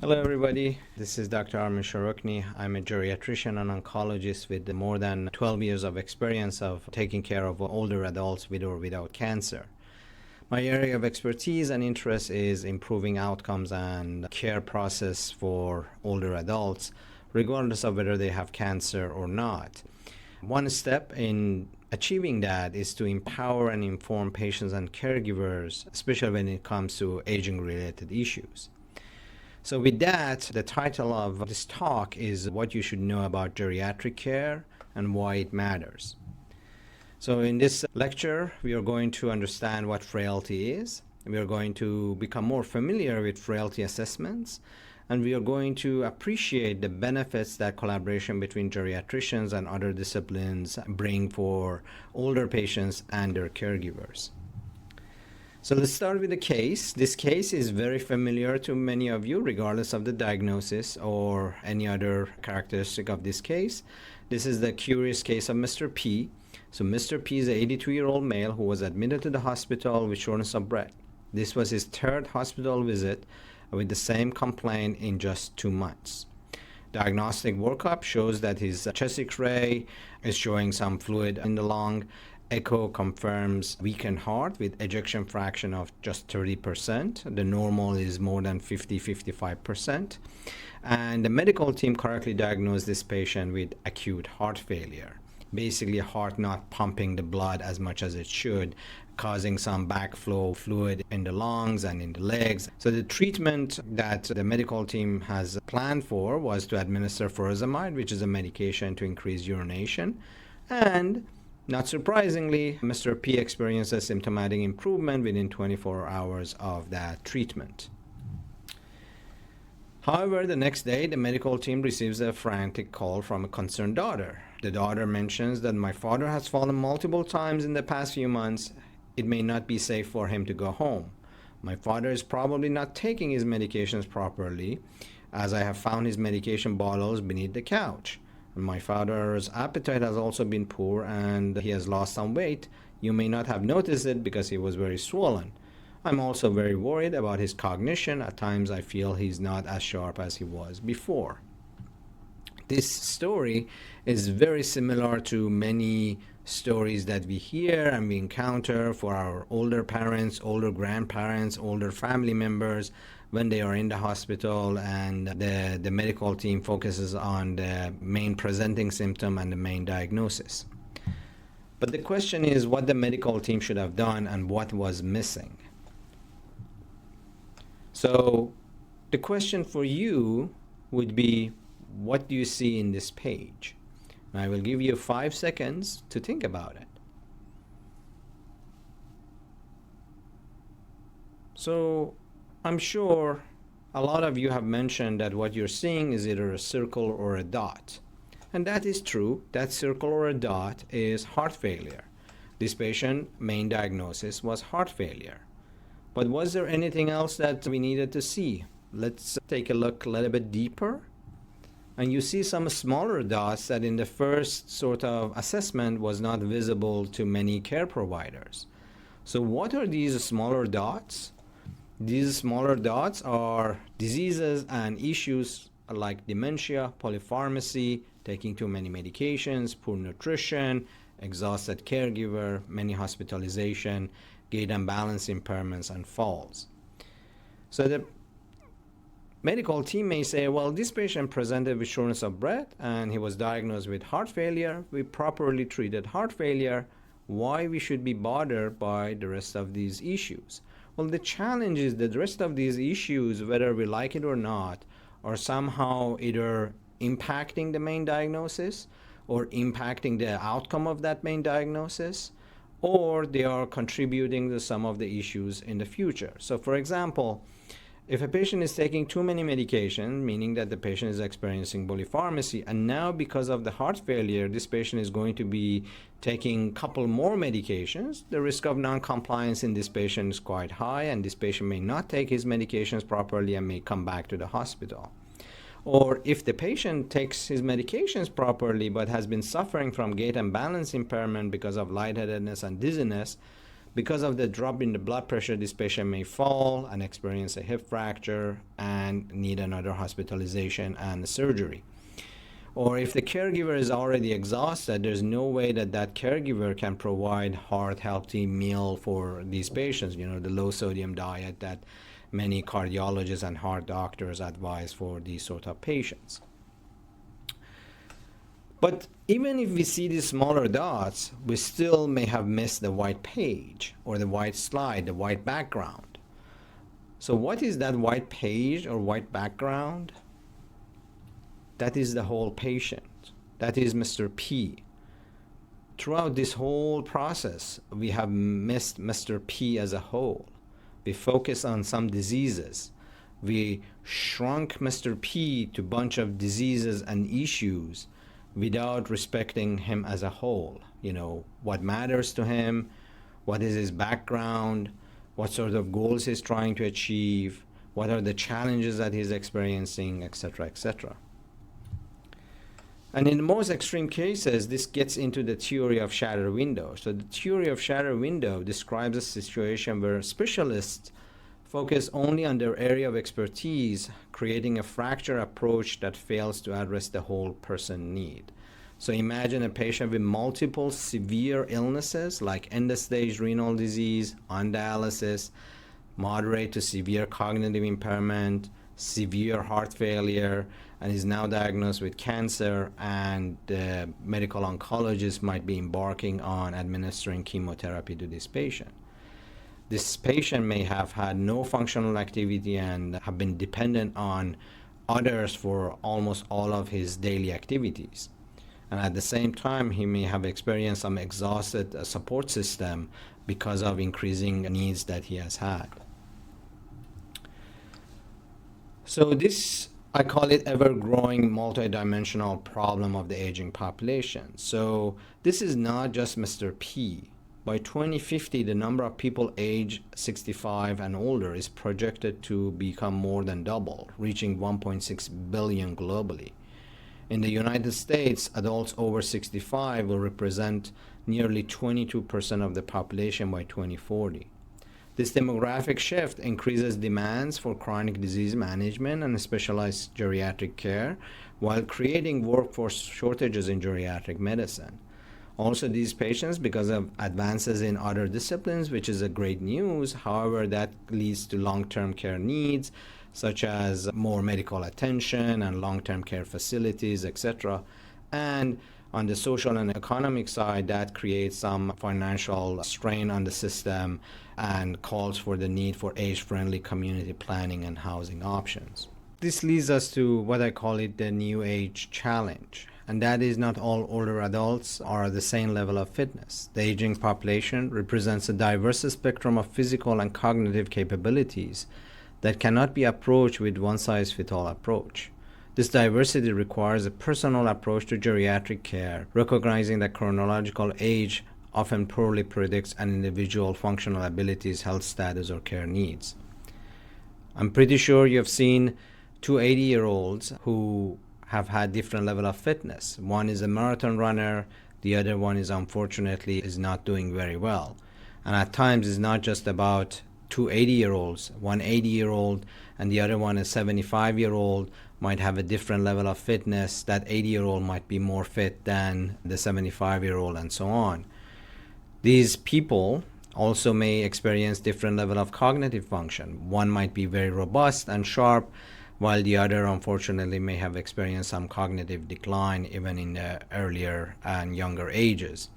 Hello, everybody. This is Dr. Armin Sharokny. I'm a geriatrician and oncologist with more than 12 years of experience of taking care of older adults with or without cancer. My area of expertise and interest is improving outcomes and care process for older adults, regardless of whether they have cancer or not. One step in achieving that is to empower and inform patients and caregivers, especially when it comes to aging-related issues. So with that, the title of this talk is What You Should Know About Geriatric Care and Why It Matters. So in this lecture, we are going to understand what frailty is. We are going to become more familiar with frailty assessments, and we are going to appreciate the benefits that collaboration between geriatricians and other disciplines bring for older patients and their caregivers. So let's start with the case. This case is very familiar to many of you, regardless of the diagnosis or any other characteristic of this case. This is the curious case of Mr. P. So Mr. P is an 82-year-old male who was admitted to the hospital with shortness of breath. This was his third hospital visit with the same complaint in just 2 months. Diagnostic workup shows that his chest X-ray is showing some fluid in the lung. Echo confirms weakened heart with ejection fraction of just 30%. The normal is more than 55%. And the medical team correctly diagnosed this patient with acute heart failure. Basically, heart not pumping the blood as much as it should, causing some backflow fluid in the lungs and in the legs. So the treatment that the medical team has planned for was to administer furosemide, which is a medication to increase urination. And not surprisingly, Mr. P experienced a symptomatic improvement within 24 hours of that treatment. However, the next day, the medical team receives a frantic call from a concerned daughter. The daughter mentions that my father has fallen multiple times in the past few months. It may not be safe for him to go home. My father is probably not taking his medications properly, as I have found his medication bottles beneath the couch. My father's appetite has also been poor and he has lost some weight. You may not have noticed it because he was very swollen. I'm also very worried about his cognition. At times I feel he's not as sharp as he was before. This story is very similar to many stories that we hear and we encounter for our older parents, older grandparents, older family members when they are in the hospital and the medical team focuses on the main presenting symptom and the main diagnosis. But the question is what the medical team should have done and what was missing. So the question for you would be, what do you see in this page? And I will give you 5 seconds to think about it. So I'm sure a lot of you have mentioned that what you're seeing is either a circle or a dot. And that is true. That circle or a dot is heart failure. This patient's main diagnosis was heart failure. But was there anything else that we needed to see? Let's take a look a little bit deeper. And you see some smaller dots that in the first sort of assessment was not visible to many care providers. So what are these smaller dots? These smaller dots are diseases and issues like dementia, polypharmacy, taking too many medications, poor nutrition, exhausted caregiver, many hospitalization, gait and balance impairments, and falls. So the medical team may say, well, this patient presented with shortness of breath and he was diagnosed with heart failure. We properly treated heart failure. Why we should be bothered by the rest of these issues? Well, the challenge is that the rest of these issues, whether we like it or not, are somehow either impacting the main diagnosis or impacting the outcome of that main diagnosis, or they are contributing to some of the issues in the future. So for example, if a patient is taking too many medications, meaning that the patient is experiencing polypharmacy, and now because of the heart failure, this patient is going to be taking a couple more medications, the risk of non-compliance in this patient is quite high, and this patient may not take his medications properly and may come back to the hospital. Or if the patient takes his medications properly but has been suffering from gait and balance impairment because of lightheadedness and dizziness, Because of the drop in the blood pressure, this patient may fall and experience a hip fracture and need another hospitalization and surgery. Or if the caregiver is already exhausted, there's no way that that caregiver can provide heart-healthy meal for these patients, the low sodium diet that many cardiologists and heart doctors advise for these sort of patients. But even if we see these smaller dots, we still may have missed the white page or the white slide, the white background. So what is that white page or white background? That is the whole patient. That is Mr. P. Throughout this whole process, we have missed Mr. P as a whole. We focus on some diseases. We shrunk Mr. P to a bunch of diseases and issues without respecting him as a whole. What matters to him, what is his background, what sort of goals he's trying to achieve, what are the challenges that he's experiencing, etc., etc. And in the most extreme cases, this gets into the theory of shatter window. So the theory of shatter window describes a situation where specialists focus only on their area of expertise, creating a fracture approach that fails to address the whole person need. So imagine a patient with multiple severe illnesses like end-stage renal disease, on dialysis, moderate to severe cognitive impairment, severe heart failure, and is now diagnosed with cancer, and the medical oncologist might be embarking on administering chemotherapy to this patient. This patient may have had no functional activity and have been dependent on others for almost all of his daily activities. And at the same time, he may have experienced some exhausted support system because of increasing needs that he has had. So this, I call it ever-growing multidimensional problem of the aging population. So this is not just Mr. P. By 2050, the number of people aged 65 and older is projected to become more than double, reaching 1.6 billion globally. In the United States, adults over 65 will represent nearly 22% of the population by 2040. This demographic shift increases demands for chronic disease management and specialized geriatric care, while creating workforce shortages in geriatric medicine. Also, these patients, because of advances in other disciplines, which is a great news, however, that leads to long-term care needs, such as more medical attention and long-term care facilities, etc. And on the social and economic side, that creates some financial strain on the system and calls for the need for age-friendly community planning and housing options. This leads us to what I call it the new age challenge. And that is not all older adults are at the same level of fitness. The aging population represents a diverse spectrum of physical and cognitive capabilities that cannot be approached with one-size-fits-all approach. This diversity requires a personal approach to geriatric care, recognizing that chronological age often poorly predicts an individual's functional abilities, health status, or care needs. I'm pretty sure you've seen two 80-year-olds who have had different level of fitness. One is a marathon runner, the other one is unfortunately is not doing very well. And at times it's not just about two 80-year-olds, one 80-year-old and the other one a 75-year-old might have a different level of fitness. That 80-year-old might be more fit than the 75-year-old and so on. These people also may experience different level of cognitive function. One might be very robust and sharp, while the other unfortunately may have experienced some cognitive decline even in the earlier and younger ages.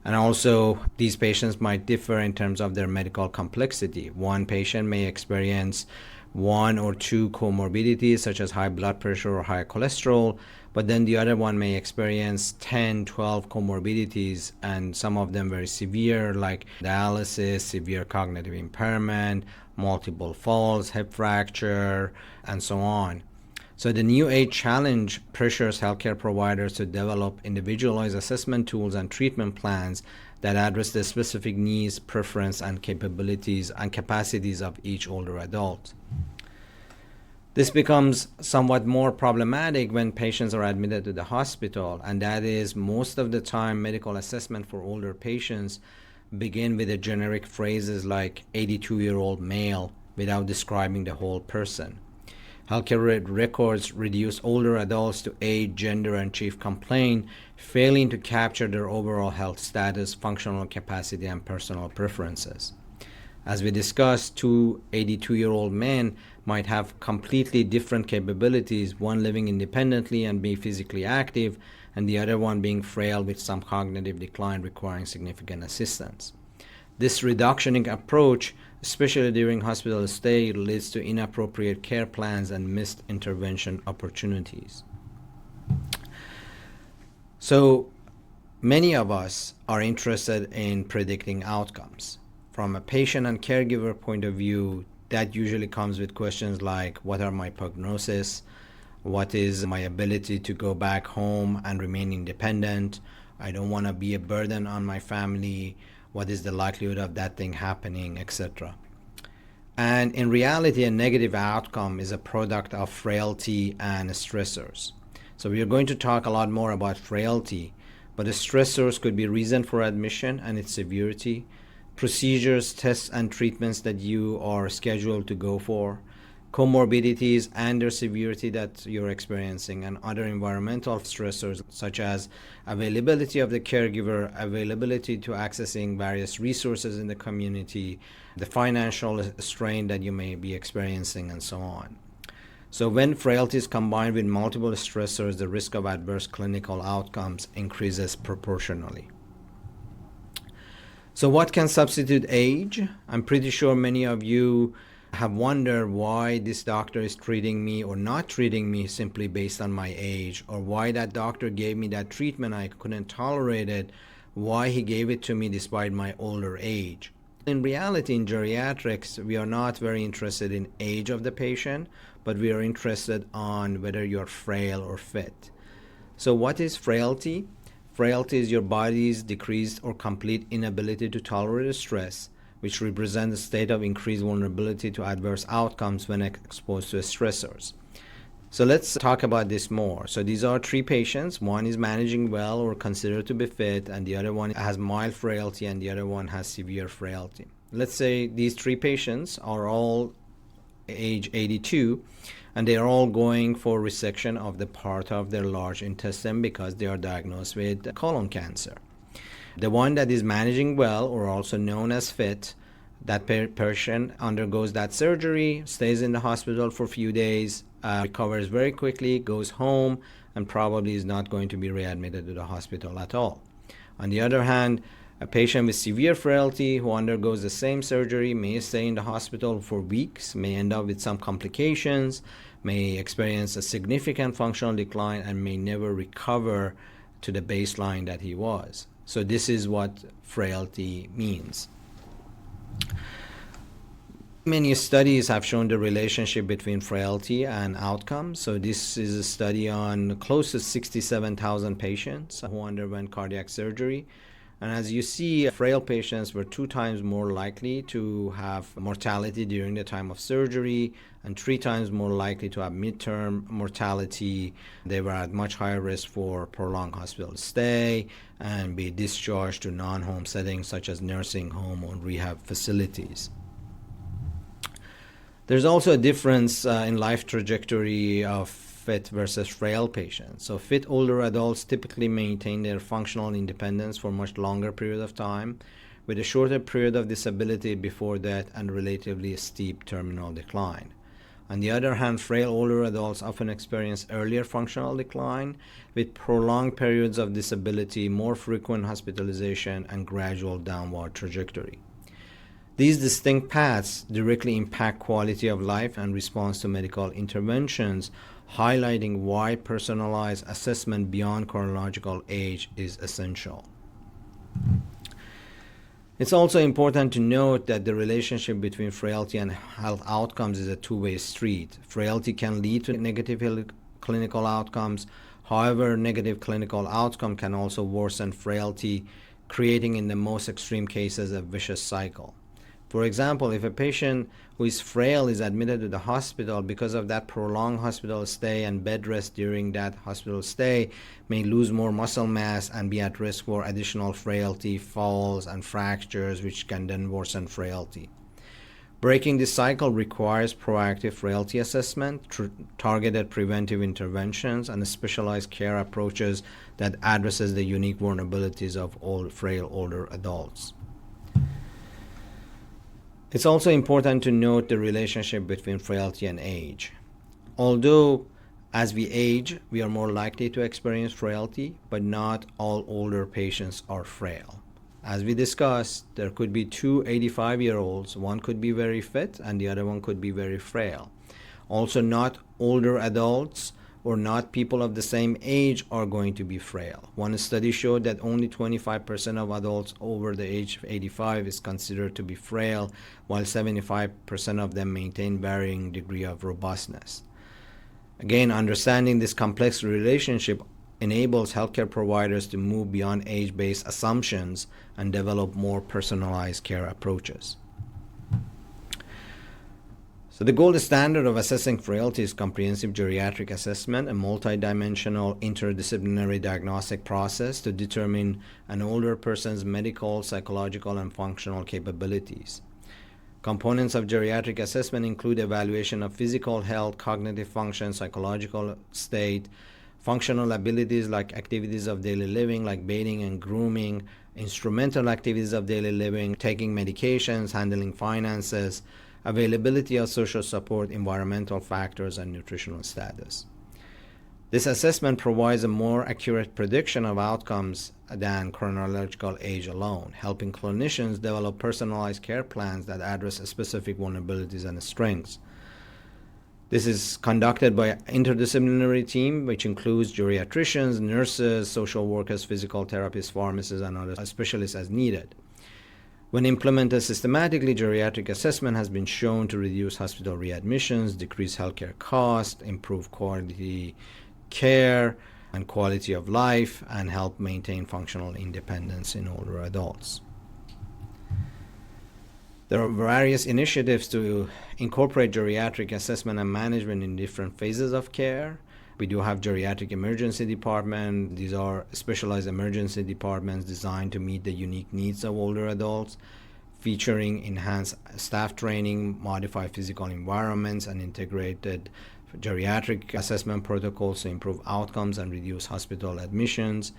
And also these patients might differ in terms of their medical complexity. One patient may experience one or two comorbidities such as high blood pressure or high cholesterol, but then the other one may experience 10, 12 comorbidities, and some of them very severe like dialysis, severe cognitive impairment, multiple falls, hip fracture, and so on. So the new age challenge pressures healthcare providers to develop individualized assessment tools and treatment plans that address the specific needs, preference, and capabilities and capacities of each older adult. This becomes somewhat more problematic when patients are admitted to the hospital, and that is most of the time medical assessment for older patients begin with the generic phrases like 82-year-old male without describing the whole person. Healthcare records reduce older adults to age, gender, and chief complaint, failing to capture their overall health status, functional capacity, and personal preferences. As we discussed, two 82-year-old men might have completely different capabilities, one living independently and being physically active, and the other one being frail with some cognitive decline requiring significant assistance. This reductioning approach, especially during hospital stay, leads to inappropriate care plans and missed intervention opportunities. So, many of us are interested in predicting outcomes. From a patient and caregiver point of view, that usually comes with questions like, what are my prognosis? What is my ability to go back home and remain independent? I don't want to be a burden on my family. What is the likelihood of that thing happening, etc. And in reality, a negative outcome is a product of frailty and stressors. So we are going to talk a lot more about frailty, but the stressors could be reason for admission and its severity, procedures, tests, and treatments that you are scheduled to go for, comorbidities and their severity that you're experiencing, and other environmental stressors such as availability of the caregiver, availability to accessing various resources in the community, the financial strain that you may be experiencing, and so on. So when frailty is combined with multiple stressors, the risk of adverse clinical outcomes increases proportionally. So what can substitute age? I'm pretty sure many of you have wondered why this doctor is treating me or not treating me simply based on my age, or why that doctor gave me that treatment I couldn't tolerate it, why he gave it to me despite my older age. In reality, in geriatrics, we are not very interested in age of the patient, but we are interested on whether you're frail or fit. So what is frailty? Frailty is your body's decreased or complete inability to tolerate stress, which represents a state of increased vulnerability to adverse outcomes when exposed to stressors. So let's talk about this more. So these are three patients. One is managing well or considered to be fit, and the other one has mild frailty, and the other one has severe frailty. Let's say these three patients are all age 82, and they are all going for resection of the part of their large intestine because they are diagnosed with colon cancer. The one that is managing well, or also known as fit, that patient undergoes that surgery, stays in the hospital for a few days, recovers very quickly, goes home, and probably is not going to be readmitted to the hospital at all. On the other hand, a patient with severe frailty who undergoes the same surgery may stay in the hospital for weeks, may end up with some complications, may experience a significant functional decline, and may never recover to the baseline that he was. So this is what frailty means. Many studies have shown the relationship between frailty and outcomes. So this is a study on close to 67,000 patients who underwent cardiac surgery. And as you see, frail patients were 2 times more likely to have mortality during the time of surgery and 3 times more likely to have midterm mortality. They were at much higher risk for prolonged hospital stay and be discharged to non-home settings such as nursing home or rehab facilities. There's also a difference in life trajectory of fit versus frail patients. So fit older adults typically maintain their functional independence for a much longer period of time, with a shorter period of disability before death and relatively steep terminal decline. On the other hand, frail older adults often experience earlier functional decline with prolonged periods of disability, more frequent hospitalization, and gradual downward trajectory. These distinct paths directly impact quality of life and response to medical interventions, highlighting why personalized assessment beyond chronological age is essential. It's also important to note that the relationship between frailty and health outcomes is a two-way street. Frailty can lead to negative clinical outcomes. However, negative clinical outcome can also worsen frailty, creating in the most extreme cases a vicious cycle. For example, if a patient who is frail is admitted to the hospital, because of that prolonged hospital stay and bed rest during that hospital stay, may lose more muscle mass and be at risk for additional frailty, falls, and fractures, which can then worsen frailty. Breaking this cycle requires proactive frailty assessment, targeted preventive interventions, and specialized care approaches that addresses the unique vulnerabilities of all frail older adults. It's also important to note the relationship between frailty and age. Although as we age, we are more likely to experience frailty, but not all older patients are frail. As we discussed, there could be two 85-year-olds. One could be very fit and the other one could be very frail. Also, not older adults or not people of the same age are going to be frail. One study showed that only 25% of adults over the age of 85 is considered to be frail, while 75% of them maintain varying degree of robustness. Again, understanding this complex relationship enables healthcare providers to move beyond age-based assumptions and develop more personalized care approaches. So the gold standard of assessing frailty is comprehensive geriatric assessment, a multidimensional interdisciplinary diagnostic process to determine an older person's medical, psychological, and functional capabilities. Components of geriatric assessment include evaluation of physical health, cognitive function, psychological state, functional abilities like activities of daily living like bathing and grooming, instrumental activities of daily living, taking medications, handling finances, availability of social support, environmental factors, and nutritional status. This assessment provides a more accurate prediction of outcomes than chronological age alone, helping clinicians develop personalized care plans that address specific vulnerabilities and strengths. This is conducted by an interdisciplinary team, which includes geriatricians, nurses, social workers, physical therapists, pharmacists, and other specialists as needed. When implemented systematically, geriatric assessment has been shown to reduce hospital readmissions, decrease healthcare costs, improve quality care and quality of life, and help maintain functional independence in older adults. There are various initiatives to incorporate geriatric assessment and management in different phases of care. We do have geriatric emergency department. These are specialized emergency departments designed to meet the unique needs of older adults, featuring enhanced staff training, modified physical environments, and integrated geriatric assessment protocols to improve outcomes and reduce hospital admissions.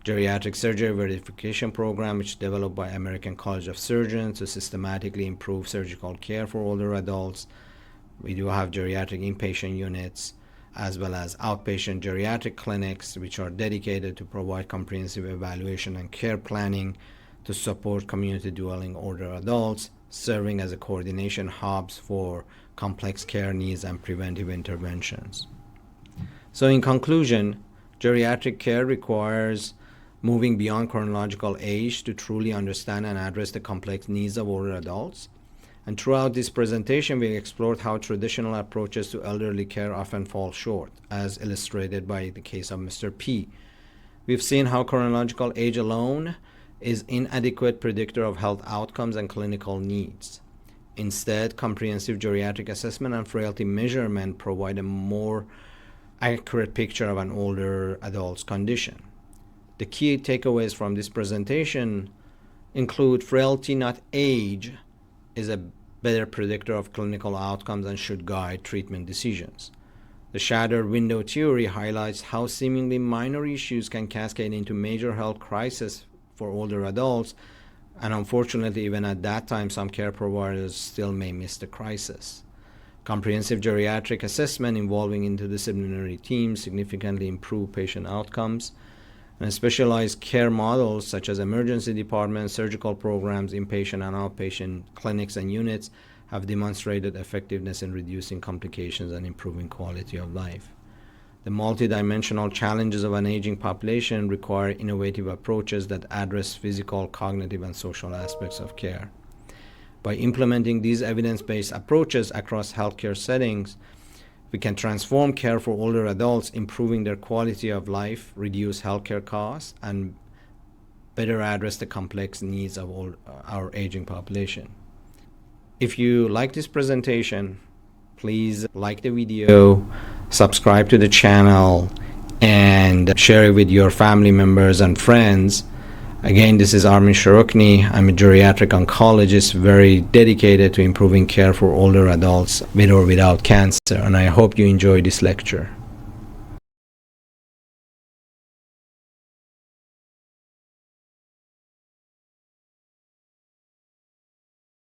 Geriatric surgery verification program, which is developed by American College of Surgeons to systematically improve surgical care for older adults. We do have geriatric inpatient units, as well as outpatient geriatric clinics, which are dedicated to provide comprehensive evaluation and care planning to support community-dwelling older adults, serving as a coordination hubs for complex care needs and preventive interventions. So in conclusion, geriatric care requires moving beyond chronological age to truly understand and address the complex needs of older adults. And throughout this presentation, we explored how traditional approaches to elderly care often fall short, as illustrated by the case of Mr. P. We've seen how chronological age alone is inadequate predictor of health outcomes and clinical needs. Instead, comprehensive geriatric assessment and frailty measurement provide a more accurate picture of an older adult's condition. The key takeaways from this presentation include frailty, not age, is a better predictor of clinical outcomes and should guide treatment decisions. The shattered window theory highlights how seemingly minor issues can cascade into major health crises for older adults, and unfortunately, even at that time, some care providers still may miss the crisis. Comprehensive geriatric assessment involving interdisciplinary teams significantly improve patient outcomes, and specialized care models such as emergency departments, surgical programs, inpatient and outpatient clinics and units have demonstrated effectiveness in reducing complications and improving quality of life. The multidimensional challenges of an aging population require innovative approaches that address physical, cognitive, and social aspects of care. By implementing these evidence-based approaches across healthcare settings, we can transform care for older adults, improving their quality of life, reduce healthcare costs, and better address the complex needs of our aging population. If you like this presentation, please like the video, subscribe to the channel, and share it with your family members and friends. Again, this is Armin Shorokny. I'm a geriatric oncologist very dedicated to improving care for older adults with or without cancer, and I hope you enjoy this lecture.